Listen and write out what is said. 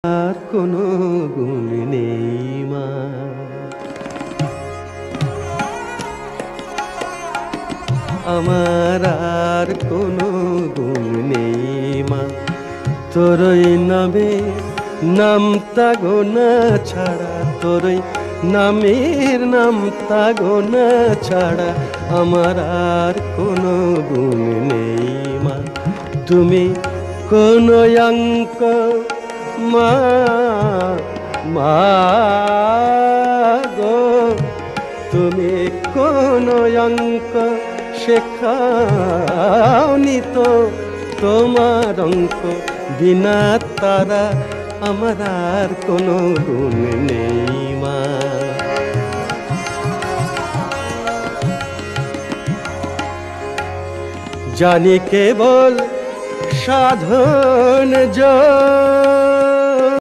আর কোনো গুণ নেই মা, আমার আর কোনো গুণ নেই মা। তোরই নামে নামতা গোনা ছাড়া, তোরই নামের নামতা গোনা ছাড়া আমার আর কোনো গুণ নেই মা। তুমি কোন অঙ্ক মা, মা গো, তুমি কোন অঙ্ক শেখাওনি তো, তোমার অঙ্ক বিনা তারা আমার আর কোনো গুণ নেই মা। জানি কেবল সাধন